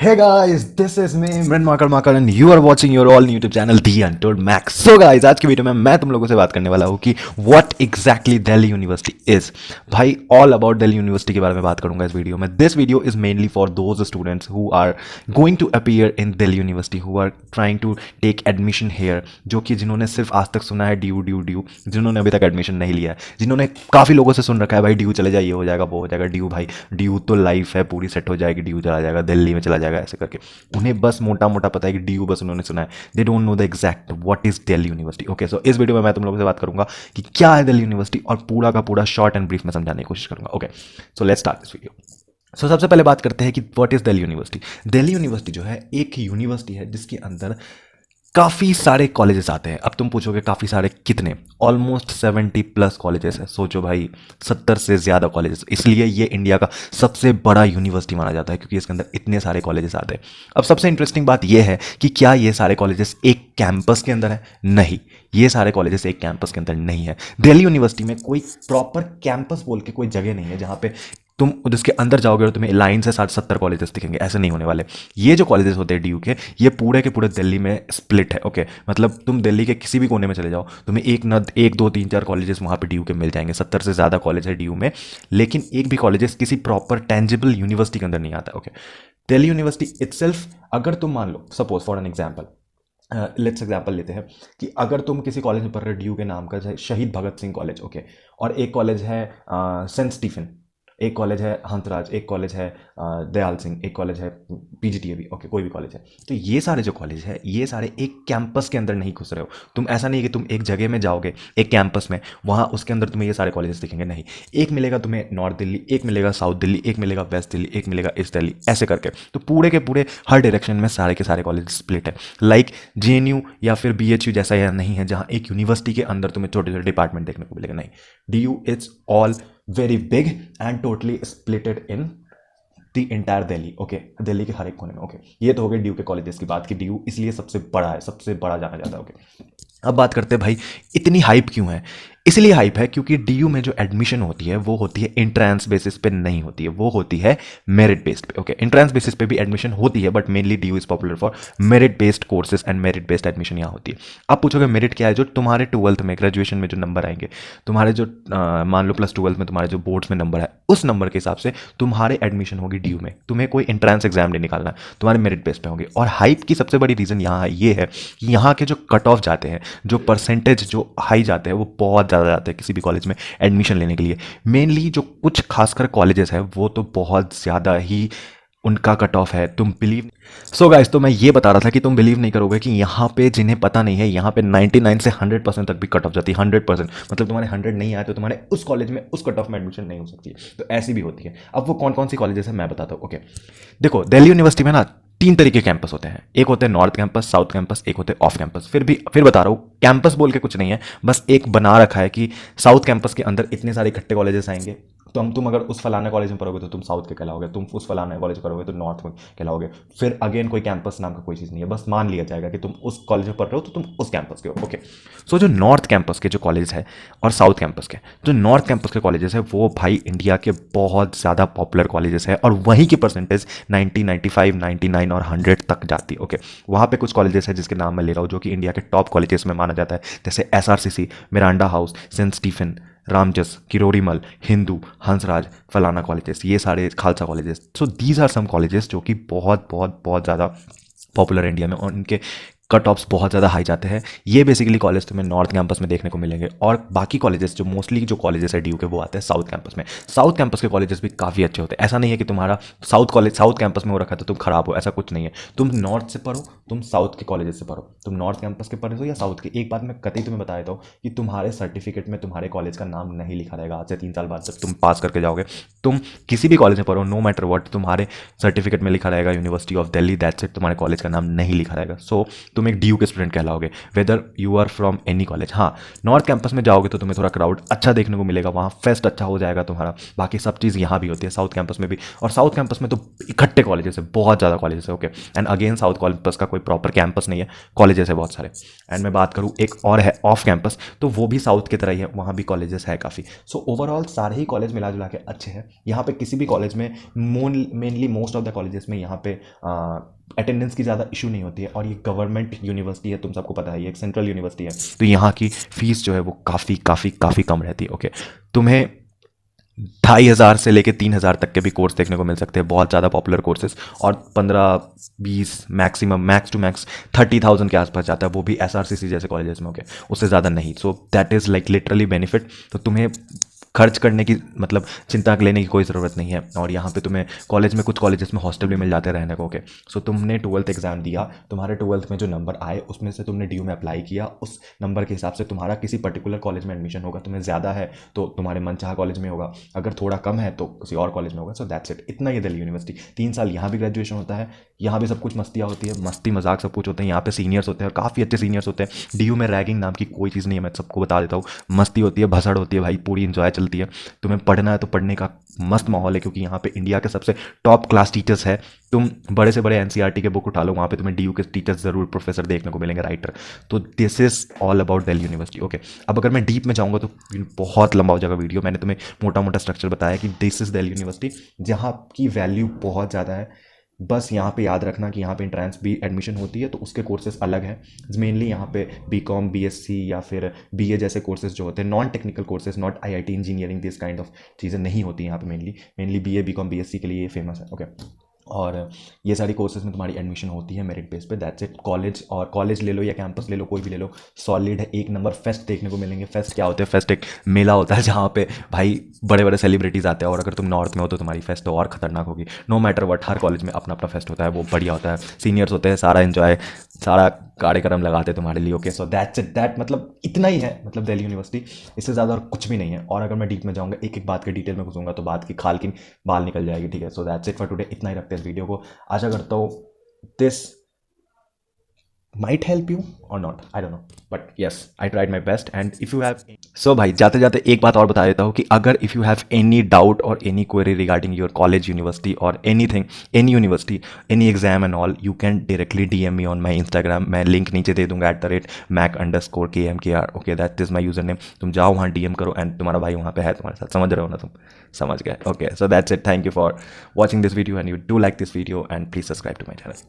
Hey guys, this is me Imran Makar and you are watching your all new YouTube channel The Untold Max. So guys, आज की video में मैं तुम लोगों से बात करने वाला हूँ कि what exactly Delhi University is. भाई all about Delhi University के बारे में बात करूंगा इस वीडियो में. This video is mainly for those students who are going to appear in Delhi University, who are trying to take admission here, जो कि जिन्होंने सिर्फ आज तक सुना है ड्यू, जिन्होंने अभी तक एडमिशन नहीं लिया है, जिन्होंने काफ़ी लोगों से सुन रखा है भाई ड्यू चले जाइए, हो जाएगा वो हो जाएगा ड्यू. भाई ड्यू तो लाइफ है, पूरी सेट हो जाएगी, ड्यू चला जाएगा, दिल्ली में चला जाएगा, ऐसे करके उन्हें बस मोटा मोटा पता है कि ड्यू बस उन्होंने सुना है. They don't know the exact what is Delhi university. Okay, so इस वीडियो में मैं तुम लोगों से बात करूंगा कि क्या है दिल्ली यूनिवर्सिटी और पूरा का पूरा शॉर्ट एंड ब्रीफ में समझाने की कोशिश करूंगा. Okay, so let's start this video. So सबसे पहले बात करते हैं कि what is Delhi university. Delhi university जो है एक यूनिवर्सिटी है जिसके अंदर काफ़ी सारे कॉलेजेस आते हैं. अब तुम पूछोगे काफ़ी सारे कितने? ऑलमोस्ट 70+ कॉलेजेस है. सोचो भाई, 70 से ज़्यादा कॉलेजेस. इसलिए ये इंडिया का सबसे बड़ा यूनिवर्सिटी माना जाता है क्योंकि इसके अंदर इतने सारे कॉलेजेस आते हैं. अब सबसे इंटरेस्टिंग बात ये है कि क्या ये सारे कॉलेजेस एक कैंपस के अंदर है? नहीं, ये सारे कॉलेजेस एक कैंपस के अंदर नहीं है. दिल्ली यूनिवर्सिटी में कोई प्रॉपर कैंपस बोल के कोई जगह नहीं है जहाँ पे तुम उसके अंदर जाओगे और तुम्हें लाइन से 60-70 कॉलेजेस दिखेंगे. ऐसे नहीं होने वाले. ये जो कॉलेजेस होते हैं ड्यू के, ये पूरे के पूरे दिल्ली में स्प्लिट है. ओके, मतलब तुम दिल्ली के किसी भी कोने में चले जाओ, तुम्हें एक दो तीन चार कॉलेजेस वहाँ पे ड्यू के मिल जाएंगे. 70 से ज़्यादा कॉलेज है ड्यू में, लेकिन एक भी कॉलेजेस किसी प्रॉपर टेंजिबल यूनिवर्सिटी के अंदर नहीं आता. ओके, दिल्ली यूनिवर्सिटी इटसेल्फ, अगर तुम मान लो, suppose for an example, let's example लेते हैं कि अगर तुम किसी कॉलेज में पढ़ रहे हो ड्यू के नाम का, जैसे शहीद भगत सिंह कॉलेज, ओके, और एक कॉलेज है सेंट स्टीफन, एक कॉलेज है हंसराज, एक कॉलेज है दयाल सिंह, एक कॉलेज है पीजीटीए, ओके, कोई भी कॉलेज है. तो ये सारे जो कॉलेज है, ये सारे एक कैंपस के अंदर नहीं घुस रहे हो तुम. ऐसा नहीं है कि तुम एक जगह में जाओगे एक कैंपस में, वहाँ उसके अंदर तुम्हें ये सारे कॉलेजेस दिखेंगे. नहीं, एक मिलेगा तुम्हें नॉर्थ दिल्ली, एक मिलेगा साउथ दिल्ली, एक मिलेगा वेस्ट दिल्ली, एक मिलेगा ईस्ट दिल्ली, ऐसे करके. तो पूरे के पूरे हर डायरेक्शन में सारे के सारे कॉलेज स्प्लिट है. लाइक जेएनयू या फिर बीएचयू जैसा यह नहीं है जहाँ एक यूनिवर्सिटी के अंदर तुम्हें छोटे छोटे डिपार्टमेंट देखने को मिलेगा. नहीं, DU it's all very big and totally splitted in the entire Delhi. Okay, Delhi के हर एक कोने में. ओके, ये तो हो गई ड्यू के कॉलेजेस की बात कि ड्यू इसलिए सबसे बड़ा है, सबसे बड़ा जाना जाता है. ओके, अब बात करते हैं भाई इतनी हाइप क्यों है. इसलिए हाइप है क्योंकि डीयू में जो एडमिशन होती है वो होती है एंट्रेंस बेसिस पे नहीं होती है, वो होती है मेरिट बेस्ड पे. ओके, एंट्रेंस बेसिस पे भी एडमिशन होती है but mainly DU is popular for merit based courses and merit based admission यहाँ होती है. आप पूछोगे मेरिट क्या है? जो तुम्हारे 12th में, ग्रेजुएशन में जो नंबर आएंगे तुम्हारे, जो मान लो प्लस 12th में तुम्हारे जो बोर्ड्स में नंबर है, उस नंबर के हिसाब से तुम्हारे एडमिशन होगी ड्यू में. तुम्हें कोई एंट्रेंस एग्जाम नहीं निकालना है, तुम्हारे मेरिट बेस्ड पे होंगे. और हाइप की सबसे बड़ी रीज़न यहाँ ये है कि यहाँ के जो कट ऑफ जाते हैं, जो परसेंटेज जो हाई जाते हैं, वो बहुत ज़्यादा जाते हैं किसी भी कॉलेज में एडमिशन लेने के लिए. मेनली जो कुछ खासकर कॉलेजेस है वो तो बहुत ज़्यादा ही उनका कट ऑफ है. तुम बिलीव सो गाइस, तो मैं ये बता रहा था कि तुम बिलीव नहीं करोगे कि यहाँ पे जिन्हें पता नहीं है, यहाँ पे 99 से 100% तक भी कट ऑफ जाती है. 100%, मतलब तुम्हारे 100 नहीं आए तो तुम्हारे उस कॉलेज में उस कट ऑफ में एडमिशन नहीं हो सकती है. तो ऐसी भी होती है. अब वो कौन कौन सी कॉलेजेस है मैं बताता हूँ. ओके, देखो, दिल्ली यूनिवर्सिटी में ना 3 तरीके के कैंपस होते हैं. एक होते हैं नॉर्थ कैंपस, साउथ कैंपस, एक होते हैं ऑफ कैंपस. फिर बता रहा हूँ, कैंपस बोल के कुछ नहीं है, बस एक बना रखा है कि साउथ कैंपस के अंदर इतने सारे इकट्ठे कॉलेजेस आएंगे. तो तुम अगर उस फलाना कॉलेज में पढ़ोगे तो तुम साउथ के कहलाओगे, तुम उस फलाना कॉलेज करोगे तो नॉर्थ में कहलाओगे. फिर अगेन कोई कैंपस नाम का कोई चीज़ नहीं है, बस मान लिया जाएगा कि तुम उस कॉलेज में पढ़ रहे हो तो तुम उस कैंपस के हो. ओके, सो जो नॉर्थ कैंपस के जो कॉलेज है और साउथ कैंपस के, जो नॉर्थ कैंपस के कॉलेजेस है वो भाई इंडिया के बहुत ज़्यादा पॉपुलर कॉलेजेस है और वहीं की परसेंटेज 90, 95, 99 और 100 तक जाती है. ओके, वहाँ पे कुछ कॉलेजेस है जिसके नाम मैं ले रहा हूँ जो कि इंडिया के टॉप कॉलेजेस में माना जाता है, जैसे SRCC, Miranda House, Saint Stephen, Ramjas, Kirori Mal, Hindu, Hansraj, फलाना कॉलेजेस, ये सारे Khalsa colleges. So these are some colleges जो कि बहुत बहुत बहुत ज़्यादा पॉपुलर इंडिया में और उनके कट ऑफ्स बहुत ज़्यादा हाई जाते हैं. ये बेसिकली कॉलेज तुम्हें नॉर्थ कैंपस में देखने को मिलेंगे और बाकी कॉलेजेस जो मोस्टली जो कॉलेजेस है ड्यू के वो आते हैं साउथ कैंपस में. साउथ कैंपस के कॉलेजेस भी काफ़ी अच्छे होते हैं. ऐसा नहीं है कि तुम्हारा साउथ कैंपस में हो रखा है तो तुम खराब हो, ऐसा कुछ नहीं है. तुम नॉर्थ से पढ़ो, तुम साउथ के कॉलेजेस से पढ़ो, तुम नॉर्थ कैंपस के पढ़े हो या साउथ के. एक बात मैं कतई तुम्हें बता देता हूँ कि तुम्हारे सर्टिफिकेट में तुम्हारे कॉलेज का नाम नहीं लिखा रहेगा. आज से 3 साल बाद जब तुम पास करके जाओगे, तुम किसी भी कॉलेज में पढ़ो, नो मैटर व्हाट, तुम्हारे सर्टिफिकेट में लिखा रहेगा university of Delhi, that's it. तुम्हारे कॉलेज का नाम नहीं लिखा रहेगा. सो तुम तुम एक DU के स्टूडेंट कहलाओगे, whether you are from any college. हाँ, नॉर्थ कैंपस में जाओगे तो तुम्हें थोड़ा क्राउड अच्छा देखने को मिलेगा, वहाँ फेस्ट अच्छा हो जाएगा तुम्हारा, बाकी सब चीज़ यहाँ भी होती है साउथ कैंपस में भी। और साउथ कैंपस में तो इकट्ठे कॉलेजेस है, बहुत ज़्यादा कॉलेजेस है। Okay, and again south campus का कोई प्रॉपर कैंपस नहीं है, कॉलेजेस है बहुत सारे। एंड मैं बात करूँ एक और है ऑफ कैंपस, तो वो भी साउथ की तरह ही है, वहाँ भी कॉलेजेस है काफ़ी। सो ओवरऑल सारे ही कॉलेज मिला जुला के अच्छे हैं। यहाँ पे किसी भी कॉलेज में mainly most of the colleges में यहाँ पे अटेंडेंस की ज़्यादा इशू नहीं होती है। और ये गवर्नमेंट यूनिवर्सिटी है, तुम सबको पता है, ये एक सेंट्रल यूनिवर्सिटी है, तो यहाँ की फीस जो है वो काफ़ी काफ़ी काफ़ी कम रहती है। ओके, तुम्हें 2,500 से लेके 3,000 तक के भी कोर्स देखने को मिल सकते हैं, बहुत ज़्यादा पॉपुलर कोर्सेज। और 15-20 मैक्सिमम, मैक्स टू मैक्स 30,000 के आसपास जाता है, वो भी SRCC जैसे कॉलेजेस में। ओके, उससे ज़्यादा नहीं। So that is like literally benefit. तो तुम्हें खर्च करने की मतलब चिंता लेने की कोई ज़रूरत नहीं है। और यहाँ पे तुम्हें कॉलेज में, कुछ कॉलेजेस में हॉस्टल भी मिल जाते हैं रहने को। ओके, सो तुमने 12th एग्जाम दिया, तुम्हारे 12th में जो नंबर आए उसमें से तुमने DU में अप्लाई किया, उस नंबर के हिसाब से तुम्हारा किसी पर्टिकुलर कॉलेज में एडमिशन होगा। तुम्हें ज़्यादा है तो तुम्हारे मनचाहा कॉलेज में होगा, अगर थोड़ा कम है तो किसी और कॉलेज में होगा। सो दैट्स इट, इतना ही दिल्ली यूनिवर्सिटी। 3 साल यहाँ भी ग्रेजुएशन होता है, यहाँ भी सब कुछ मस्तियाँ होती है, मस्ती मजाक सब कुछ होते हैं। यहाँ पे सीनियर्स होते हैं और काफ़ी अच्छे सीनियर्स होते हैं। DU में रैगिंग नाम की कोई चीज़ नहीं है, मैं सबको बता देता हूँ। मस्ती होती है, भसड़ होती है भाई, पूरी इंजॉय चलती है। तुम्हें पढ़ना है तो पढ़ने का मस्त माहौल है, क्योंकि यहाँ पे इंडिया के सबसे टॉप क्लास टीचर्स है। तुम बड़े से बड़े NCERT के बुक उठा लो, वहाँ पे तुम्हें DU के टीचर्स ज़रूर, प्रोफेसर देखने को मिलेंगे, राइटर। तो this is all about Delhi university. Okay, अब अगर मैं डीप में जाऊँगा तो बहुत लंबा हो जाएगा वीडियो। मैंने तुम्हें मोटा मोटा स्ट्रक्चर बताया कि दिस इज़ दिल्ली यूनिवर्सिटी, जहाँ की वैल्यू बहुत ज़्यादा है। बस यहाँ पे याद रखना कि यहाँ पे एंट्रेंस भी एडमिशन होती है, तो उसके कोर्सेज अलग हैं। मेनली यहाँ पे BCom, BSc या फिर BA जैसे कोर्सेज जो होते हैं, non technical courses, not IIT engineering, this kind of चीज़ें नहीं होती यहाँ पे। मेनली BA, BCom, BSc के लिए ये फेमस है। ओके, और ये सारी कोर्सेज में तुम्हारी एडमिशन होती है मेरिट बेस पे, दैट्स इट। कॉलेज, और कॉलेज ले लो या कैंपस ले लो, कोई भी ले लो, सॉलिड है, एक नंबर। फेस्ट देखने को मिलेंगे। फेस्ट क्या होते हैं? फेस्ट एक मेला होता है जहाँ पे भाई बड़े बड़े सेलिब्रिटीज़ आते हैं। और अगर तुम नॉर्थ में हो तो तुम्हारी फेस्ट तो और खतरनाक होगी। नो मैटर वट, हर कॉलेज में अपना अपना फेस्ट होता है, वो बढ़िया होता है। सीनियर्स होते हैं, सारा इन्जॉय, सारा कार्यक्रम लगाते हैं तुम्हारे लिए। Okay, so that's it, that मतलब इतना ही है, मतलब दिल्ली यूनिवर्सिटी, इससे ज़्यादा और कुछ भी नहीं है। और अगर मैं डीप में जाऊँगा, एक एक बात के डिटेल में घुसूँगा तो बात की खाल की बाल निकल जाएगी। ठीक है, सो दैट्स इट फॉर टुडे, इतना ही रखते हैं इस वीडियो को। आशा करता हूँ this might help you or not, I don't know, but yes, I tried my best. And if you have, so भाई जाते जाते एक बात और बता देता हूँ कि अगर if you have any doubt or any query regarding your college, university or anything, any university, any exam and all, you can directly DM me on my Instagram. मैं लिंक नीचे दे दूंगा, @mac_KMKR। Okay, that is my user name. तुम जाओ वहाँ DM करो, and तुम्हारा भाई वहाँ पे है तुम्हारे साथ, समझ रहे हो ना तुम? समझ गए? Okay, so that's it, thank you for watching this video, and you do like this video, and please subscribe to my channel.